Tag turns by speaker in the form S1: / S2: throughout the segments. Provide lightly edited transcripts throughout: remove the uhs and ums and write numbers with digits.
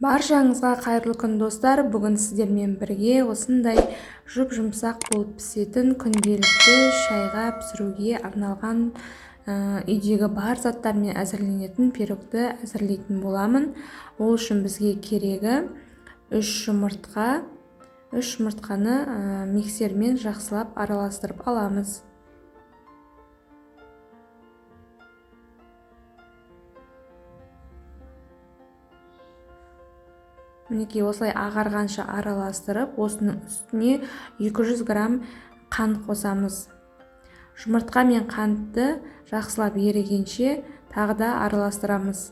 S1: Баршаңызға қайырлы күн достар. Бүгін сіздермен бірге осындай жұп-жұмсақ болып пісетін күнделікті шайға пісіруге арналған үйдегі бар заттармен әзірленетін пирогты әзірлейтін боламын. Ол үшін бізге керегі 3 жұмыртқа. 3 жұмыртқаны миксермен жақсылап араластырып аламыз. Мінекей осылай ағарғанша араластырып, осының үстіне 200 грамм қант қосамыз. Жұмыртқа мен қантты жақсылап ерігенше тағы да араластырамыз.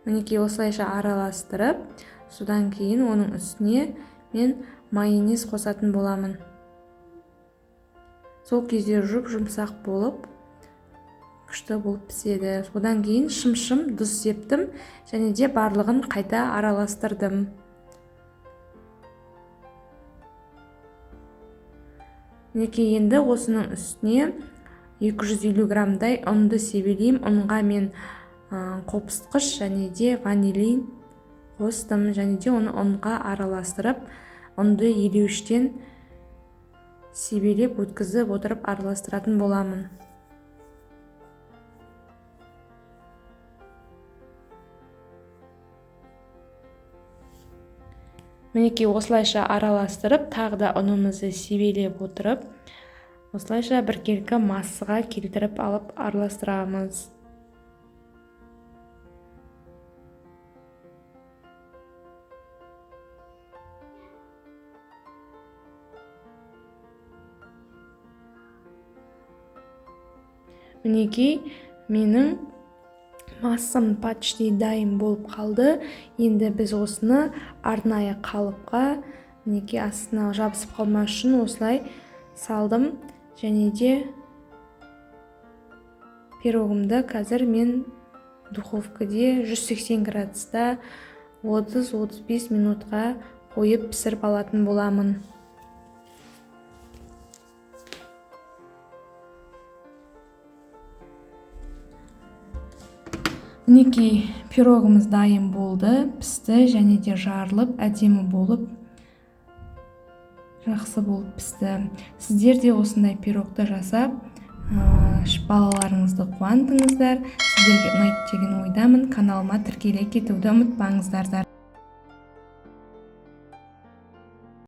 S1: Мінекей осылайша араластырып, содан кейін оның үстіне мен майонез қосатын боламын. Сол кезде жұп-жұмсақ болып, күшті болып піседі. Содан кейін шым-шым тұз септім және де барлығын қайта араластырдым. Мінекей енді осының үстіне 250 граммдай ұнды себелеймін. Ұнға мен қопсытқыш және де ванилин қостым және де оны ұнға араластырып, ұнды елеуіштен себелеп өткізіп отырып араластыратын боламын. Мінекей осылайша араластырып, тағы да ұнымызды себелеп отырып, осылайша біркелкі массаға келтіріп алып араластырамыз. Мінекей менің массам почти дайын болып қалды. Енді біз осыны арнайы қалыпқа, мінекей астына жабысып қалмас үшін осылай салдым және де пирогымды қазір мен духовкаде 180 градуста 30-35 минутқа қойып пісіріп алатын боламын. Мінекей пирогымыз дайын болды, пісті және де жарылып, әдемі болып, жақсы болып пісті. Сіздер де осындай пирогты жасап, балаларыңызды қуантыңыздар. Сіздерге ұнайды деген ойдамын. Каналыма тіркеле кетуді ұмытпаңыздар.